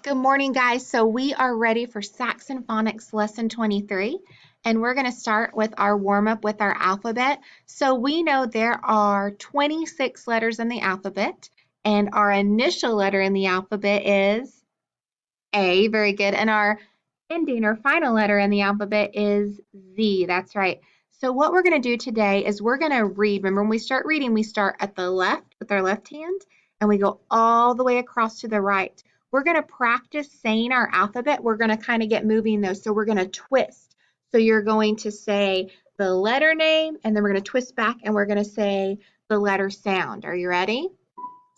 Good morning, guys. So we are ready for Saxon Phonics Lesson 23, and we're going to start with our warm-up with our alphabet. So we know there are 26 letters in the alphabet, and our initial letter in the alphabet is A. Very good. And our ending or final letter in the alphabet is Z. That's right. So what we're going to do today is we're going to read. Remember, when we start reading, we start at the left with our left hand, and we go all the way across to the right. We're going to practice saying our alphabet. We're going to kind of get moving, though, so we're going to twist. So you're going to say the letter name, and then we're going to twist back, and we're going to say the letter sound. Are you ready?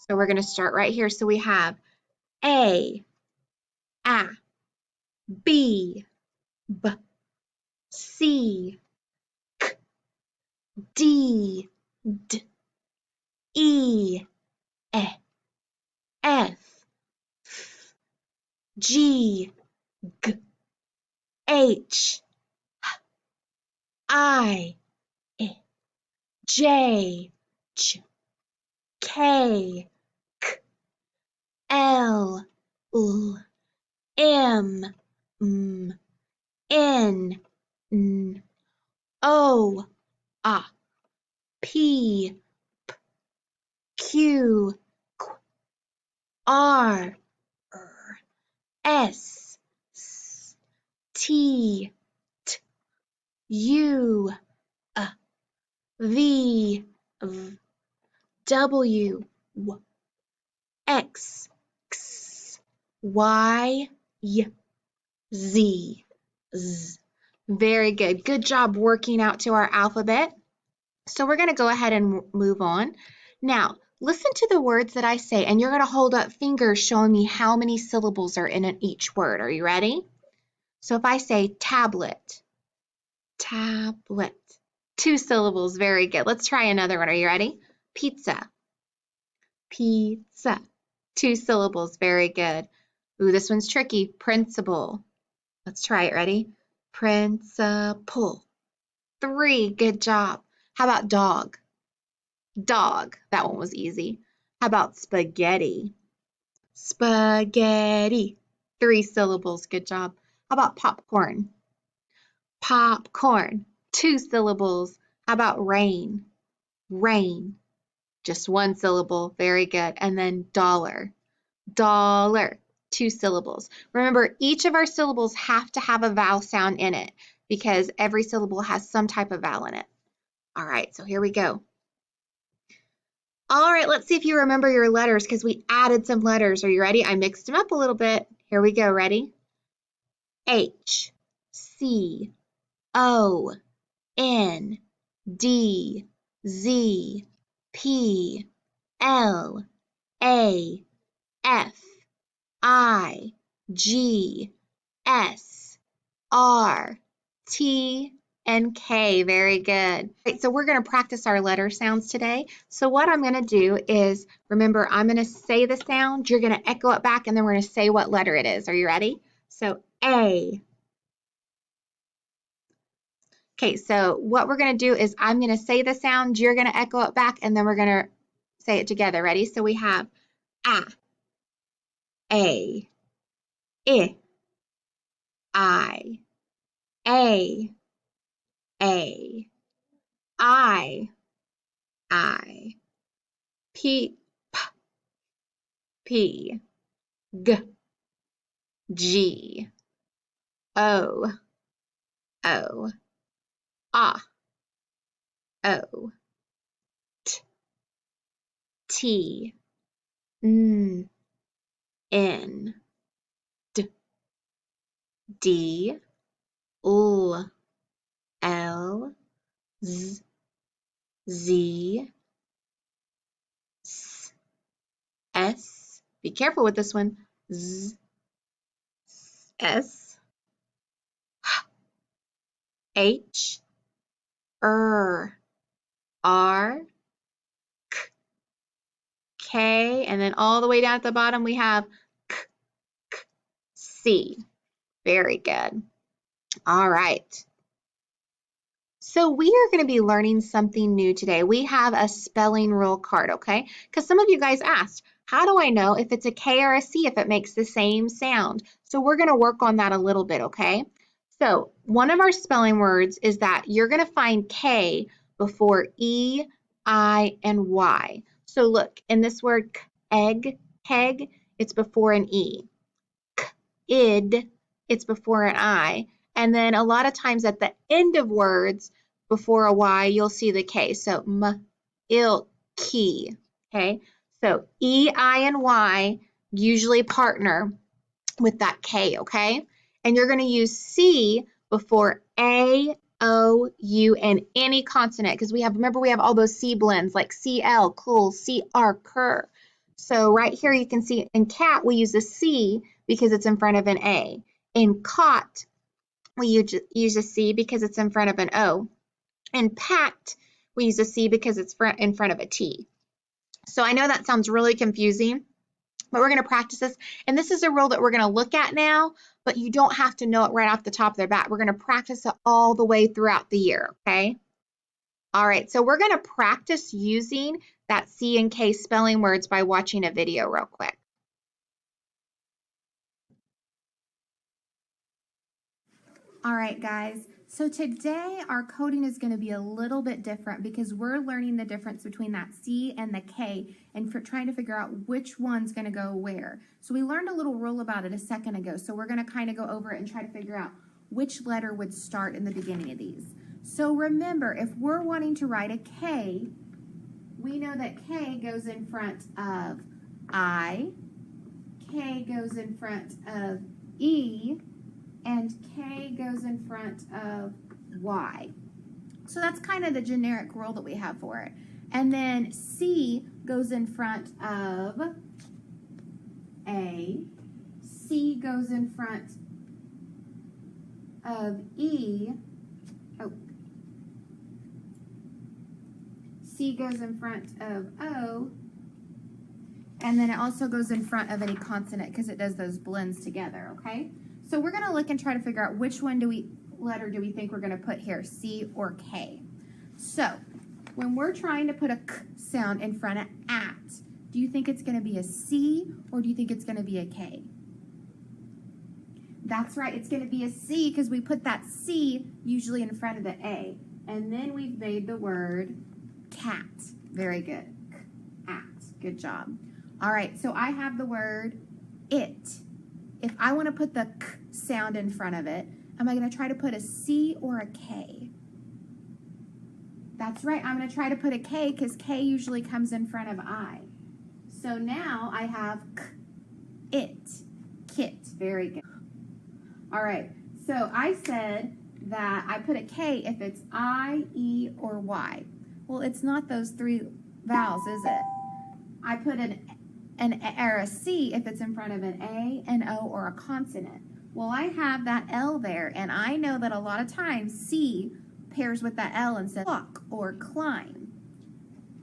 So we're going to start right here. So we have A, B, B, C, K, D, D, E, F, F, G, G, H, I, J, J, K, K, L, L, M, N, O, P, Q, R, S, T, U, V, W, X, Y, Z. Very good. Good job working out to our alphabet. So we're going to go ahead and move on. Now, listen to the words that I say, and you're going to hold up fingers showing me how many syllables are in each word. Are you ready? So if I say tablet, tablet, 2 syllables. Very good. Let's try another one. Are you ready? Pizza, pizza, 2 syllables. Very good. Ooh, this one's tricky. Principal. Let's try it. Ready? Principal. 3. Good job. How about dog? Dog. That one was easy. How about spaghetti? Spaghetti. 3 syllables. Good job. How about popcorn? Popcorn. 2 syllables. How about rain? Rain. Just 1 syllable. Very good. And then dollar. Dollar. 2 syllables. Remember, each of our syllables have to have a vowel sound in it because every syllable has some type of vowel in it. All right, so here we go. All right, let's see if you remember your letters because we added some letters. Are you ready? I mixed them up a little bit. Here we go. Ready? H, C, O, N, D, Z, P, L, A, F, I, G, S, R, T, and K. Very good. Right, so we're going to practice our letter sounds today. So what I'm going to do is, remember, I'm going to say the sound, you're going to echo it back, and then we're going to say what letter it is. Are you ready? So A. Okay, so what we're going to do is I'm going to say the sound, you're going to echo it back, and then we're going to say it together. Ready? So we have A, I, I, A, I, P, P, G, G, O, O, O, T, T, N, D, D, L, L, Z, Z, S. Be careful with this one. Z, S, H, R, K, and then all the way down at the bottom we have K, K, C. Very good. All right. So we are going to be learning something new today. We have a spelling rule card, okay? Because some of you guys asked, How do I know if it's a K or a C if it makes the same sound? So we're going to work on that a little bit, okay? So one of our spelling words is that you're going to find K before E, I, and Y. So look, in this word egg, keg, it's before an E. Id, it's before an I. And then a lot of times at the end of words before a Y, you'll see the K. So il, key. Okay, so E, I, and Y usually partner with that K, okay? And you're going to use C before A, O, U, and any consonant because remember we have all those C blends like CL, cool, CR, cur. So right here you can see in cat we use a C because it's in front of an A. In caught we use a C because it's in front of an O. In packed we use a C because it's in front of a T. So I know that sounds really confusing, but we're going to practice this. And this is a rule that we're going to look at now, but you don't have to know it right off the top of the bat. We're going to practice it all the way throughout the year, okay? All right, so we're going to practice using that C and K spelling words by watching a video real quick. All right, guys. So today our coding is going to be a little bit different because we're learning the difference between that C and the K and trying to figure out which one's going to go where. So we learned a little rule about it a second ago. So we're going to kind of go over it and try to figure out which letter would start in the beginning of these. So remember, if we're wanting to write a K, we know that K goes in front of I, K goes in front of E, and K goes in front of Y. So that's kind of the generic rule that we have for it. And then C goes in front of A, C goes in front of E, C goes in front of O, and then it also goes in front of any consonant because it does those blends together, okay? So we're going to look and try to figure out which letter do we think we're going to put here, C or K. So when we're trying to put a K sound in front of at, do you think it's going to be a C or do you think it's going to be a K? That's right, it's going to be a C because we put that C usually in front of the A. And then we've made the word cat. Very good. At. Good job. All right, so I have the word it. If I want to put the K sound in front of it, am I going to try to put a C or a K? That's right, I'm going to try to put a K because K usually comes in front of I. So now I have K, it, kit. Very good. All right, so I said that I put a K if it's I, E, or Y. Well, it's not those three vowels, is it? I put or a C if it's in front of an A, an O, or a consonant. Well, I have that L there, and I know that a lot of times C pairs with that L and says walk or climb.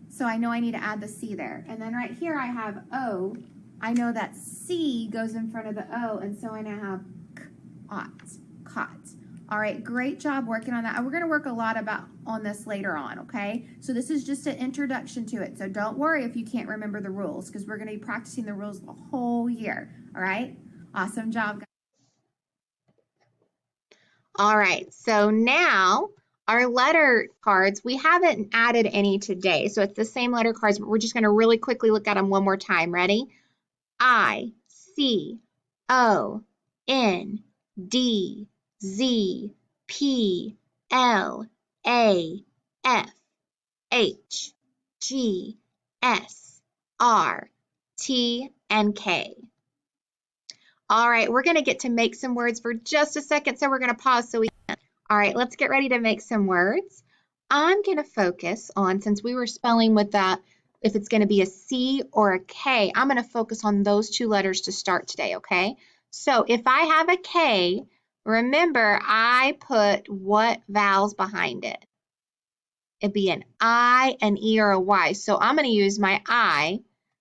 So I know I need to add the C there. And then right here I have O. I know that C goes in front of the O, and so I now have caught. All right, great job working on that. And we're going to work a lot on this later on, okay? So this is just an introduction to it. So don't worry if you can't remember the rules because we're going to be practicing the rules the whole year, all right? Awesome job, guys. All right, so now our letter cards, we haven't added any today. So it's the same letter cards, but we're just going to really quickly look at them one more time. Ready? I, C, O, N, D, Z, P, L, A, F, H, G, S, R, T, and K. All right, we're going to get to make some words for just a second, so we're going to pause so we can. All right, let's get ready to make some words. I'm going to focus on, since we were spelling with that, if it's going to be a C or a K, I'm going to focus on those two letters to start today, okay? So if I have a K, remember I put what vowels behind it? It'd be an I, an E, or a Y. So I'm going to use my I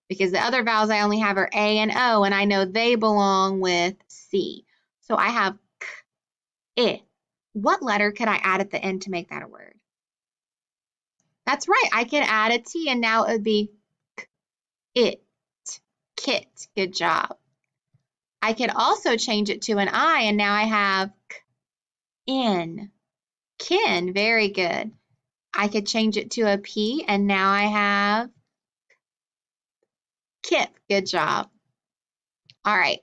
because the other vowels I only have are A and O, and I know they belong with C. So I have K, I. What letter could I add at the end to make that a word? That's right, I can add a T, and now it would be K, it. kit. Good job. I could also change it to an I, and now I have in. Kin. Very good. I could change it to a P, and now I have kip. Good job. All right.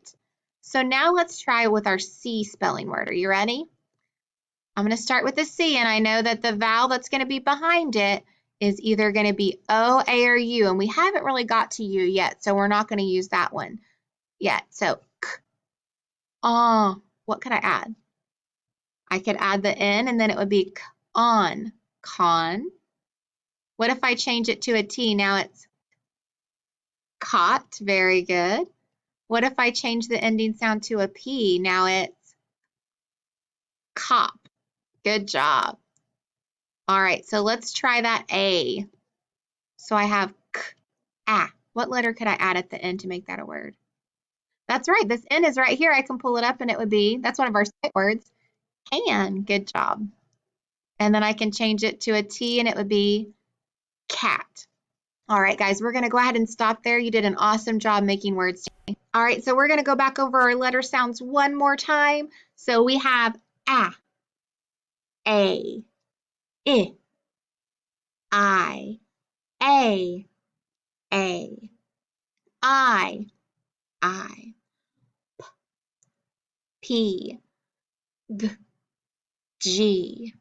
So now let's try with our C spelling word. Are you ready? I'm going to start with the C, and I know that the vowel that's going to be behind it is either going to be O, A, or U, and we haven't really got to U yet, so we're not going to use that one yet. So, k, what could I add? I could add the N, and then it would be on, con. What if I change it to a T? Now it's cot. Very good. What if I change the ending sound to a P? Now it's cop. Good job. All right, so let's try that A. So I have k, ah. What letter could I add at the end to make that a word? That's right, this N is right here. I can pull it up and it would be, that's one of our sight words, can. Good job. And then I can change it to a T and it would be cat. All right, guys, we're going to go ahead and stop there. You did an awesome job making words today. All right, so we're going to go back over our letter sounds one more time. So we have a, I, I, a, I, P, G, G,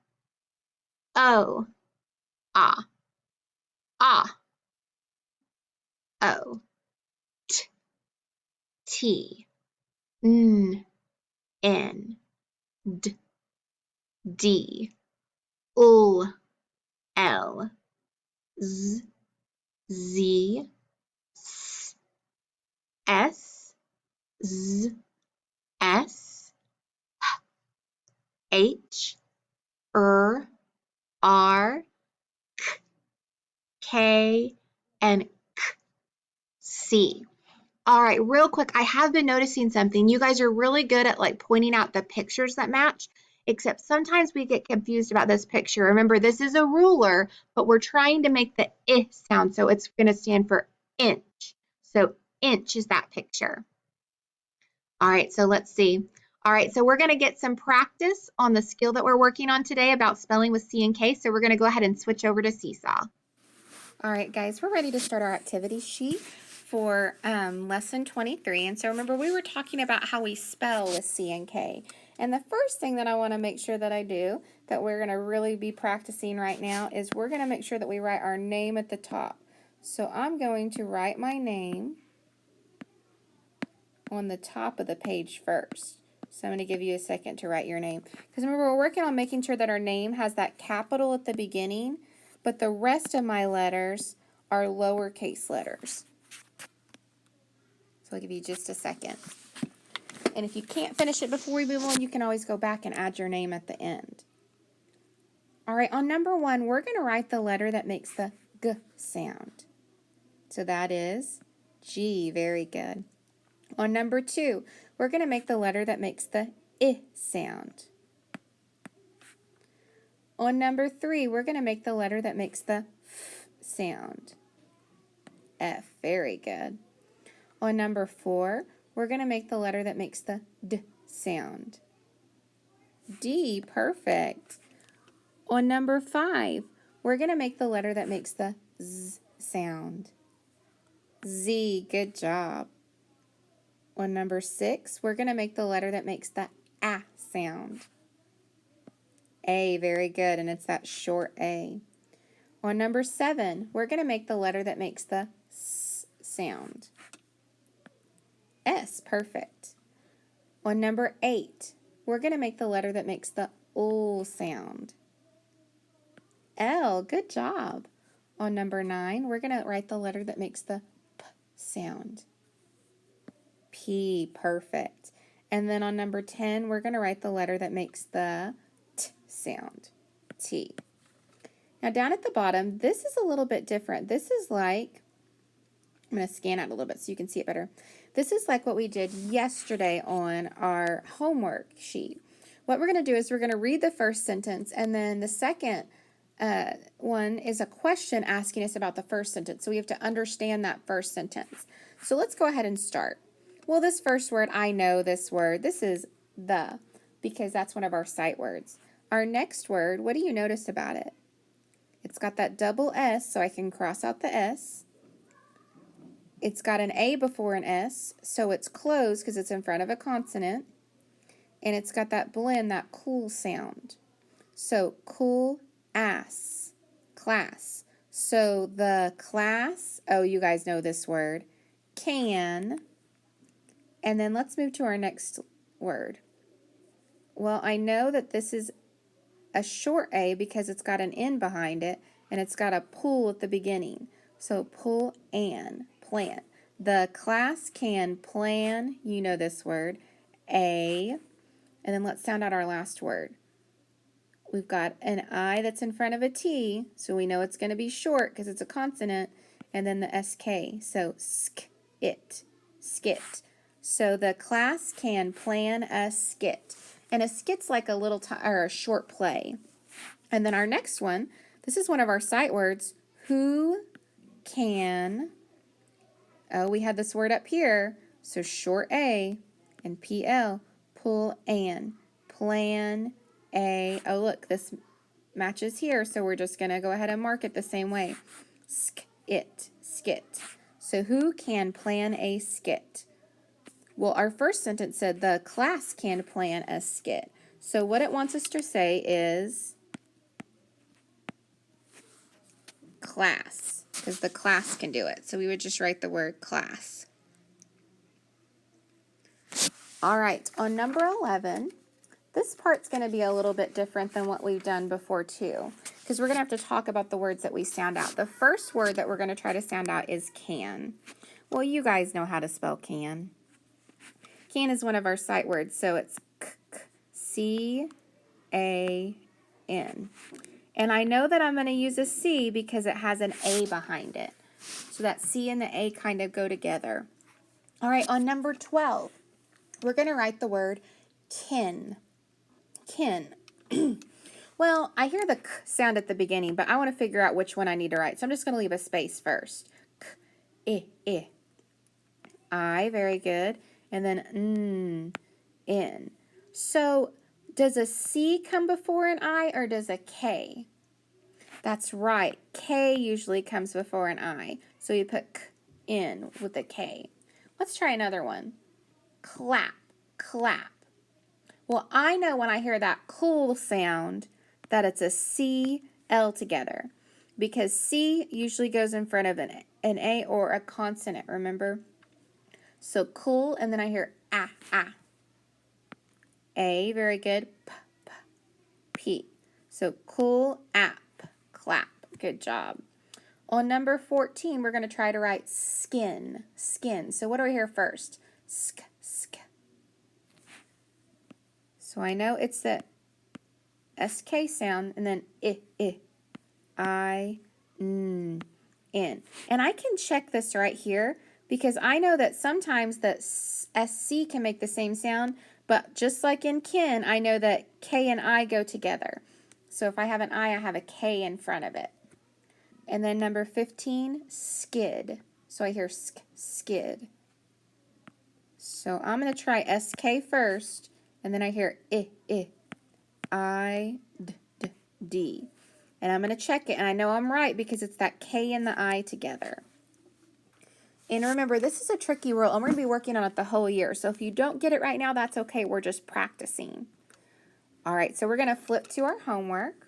O, ah, O, T, N, D, D, L, L, Z, Z, S, Z, S, H, R, K, and C. All right, real quick, I have been noticing something. You guys are really good at like pointing out the pictures that match, except sometimes we get confused about this picture. Remember, this is a ruler, but we're trying to make the I sound, so it's going to stand for inch. So inch is that picture. All right, so let's see. All right, so we're going to get some practice on the skill that we're working on today about spelling with C and K, so we're going to go ahead and switch over to Seesaw. All right, guys, we're ready to start our activity sheet for lesson 23. And so remember, we were talking about how we spell with C and K. And the first thing that I want to make sure that I do, that we're going to really be practicing right now, is we're going to make sure that we write our name at the top. So I'm going to write my name on the top of the page first. So I'm going to give you a second to write your name. Because remember, we're working on making sure that our name has that capital at the beginning, but the rest of my letters are lowercase letters. So I'll give you just a second. And if you can't finish it before we move on, you can always go back and add your name at the end. All right, on number 1, we're going to write the letter that makes the G sound. So that is G. Very good. On number 2, we're going to make the letter that makes the I sound. On number 3, we're going to make the letter that makes the F sound. F. Very good. On number 4, we're going to make the letter that makes the D sound. D. Perfect. On number 5, we're going to make the letter that makes the Z sound. Z. Good job. On number 6, we're going to make the letter that makes the A sound. A. Very good, and it's that short A. On number 7, we're going to make the letter that makes the S sound. S. Perfect. On number 8, we're going to make the letter that makes the O sound. L. Good job. On number 9, we're going to write the letter that makes the P sound. P. Perfect. And then on number 10, we're going to write the letter that makes the T sound. T. Now down at the bottom, this is a little bit different. This is like, I'm going to scan out a little bit so you can see it better. This is like what we did yesterday on our homework sheet. What we're going to do is we're going to read the first sentence, and then the second one is a question asking us about the first sentence. So we have to understand that first sentence. So let's go ahead and start. Well, this first word, I know this word. This is the, because that's one of our sight words. Our next word, what do you notice about it? It's got that double S, so I can cross out the S. It's got an A before an S, so it's closed because it's in front of a consonant. And it's got that blend, that cool sound. So cool ass, class. So the class, oh, you guys know this word, can. And then let's move to our next word. Well, I know that this is a short A because it's got an N behind it, and it's got a pull at the beginning. So pull and plan. The class can plan, you know this word, A. And then let's sound out our last word. We've got an I that's in front of a T, so we know it's going to be short because it's a consonant, and then the SK, so sk, it, skit. So the class can plan a skit. And a skit's like a little or a short play. And then our next one, this is one of our sight words, who can, oh, we had this word up here, so short A and PL, pull and, plan a, oh look, this matches here, so we're just going to go ahead and mark it the same way. Sk, it, skit. So who can plan a skit? Well, our first sentence said the class can plan a skit. So what it wants us to say is class, because the class can do it. So we would just write the word class. All right, on number 11, this part's going to be a little bit different than what we've done before too, because we're going to have to talk about the words that we sound out. The first word that we're going to try to sound out is can. Well, you guys know how to spell can. Can is one of our sight words, so it's C-A-N. And I know that I'm going to use a C because it has an A behind it. So that C and the A kind of go together. All right, on number 12, we're going to write the word kin. Kin. Well, I hear the k sound at the beginning, but I want to figure out which one I need to write. So I'm just going to leave a space first. K, I. I, very good. And then in. So does a C come before an I or does a K? That's right. K usually comes before an I. So you put k in with a K. Let's try another one. Clap, clap. Well, I know when I hear that cool sound that it's a C, L together. Because C usually goes in front of an A or a consonant, remember? So cool, and then I hear ah, ah. A, very good. P, p, P. So cool, app, clap. Good job. On number 14, we're going to try to write skin, skin. So what do I hear first? Sk, sk. So I know it's the SK sound, and then I, N. And I can check this right here, because I know that sometimes the SC can make the same sound, but just like in kin, I know that K and I go together. So if I have an I have a K in front of it. And then number 15, skid. So I hear sk, skid. So I'm going to try SK first, and then I hear I, D. And I'm going to check it, and I know I'm right because it's that K and the I together. And remember, this is a tricky rule, and we're going to be working on it the whole year. So if you don't get it right now, that's okay. We're just practicing. All right, so we're going to flip to our homework.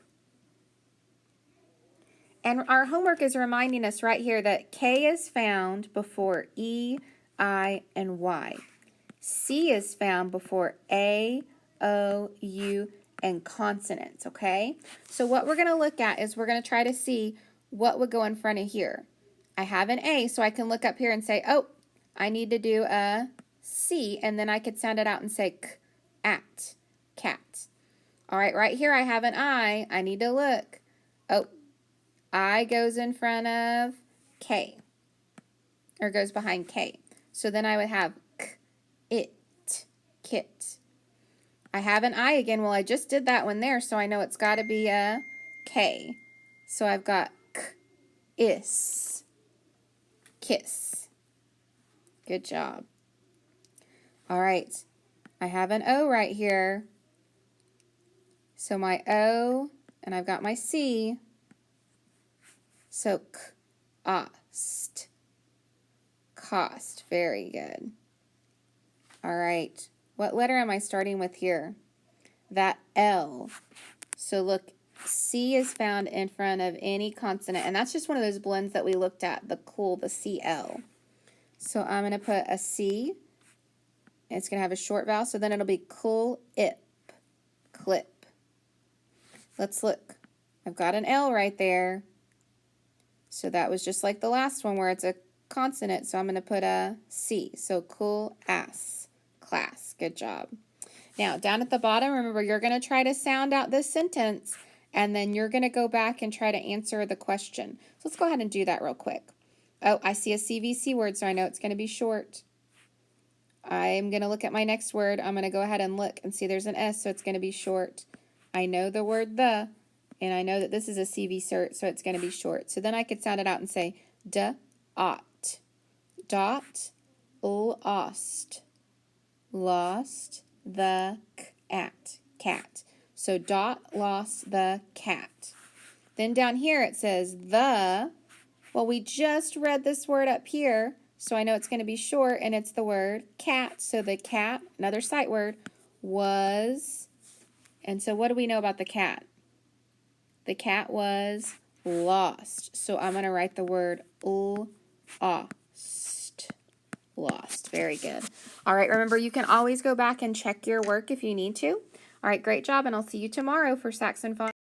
And our homework is reminding us right here that K is found before E, I, and Y. C is found before A, O, U, and consonants, okay? So what we're going to look at is we're going to try to see what would go in front of here. I have an A, so I can look up here and say, oh, I need to do a C, and then I could sound it out and say k, at, cat. All right, right here I have an I need to look. Oh, I goes in front of K, or goes behind K. So then I would have k, it, kit. I have an I again. Well, I just did that one there, so I know it's got to be a K. So I've got k, is, kiss. Good job. All right. I have an O right here. So my O, and I've got my C. So cost. Cost. Very good. All right. What letter am I starting with here? That L. So look, C is found in front of any consonant, and that's just one of those blends that we looked at, the CL. So I'm going to put a C. It's going to have a short vowel, so then it'll be clip. Let's look. I've got an L right there. So that was just like the last one where it's a consonant, so I'm going to put a C. So class. Good job. Now, down at the bottom, remember, you're going to try to sound out this sentence, and then you're going to go back and try to answer the question. So let's go ahead and do that real quick. Oh, I see a CVC word, so I know it's going to be short. I'm going to look at my next word. I'm going to go ahead and look and see there's an S, so it's going to be short. I know the word the, and I know that this is a CV cert, so it's going to be short. So then I could sound it out and say dot, lost the cat. So dot lost the cat. Then down here it says the, well, we just read this word up here, so I know it's going to be short, and it's the word cat. So the cat, another sight word, was, and so what do we know about the cat? The cat was lost. So I'm going to write the word lost. Very good. All right, remember, you can always go back and check your work if you need to. All right, great job, and I'll see you tomorrow for Saxon Phonics.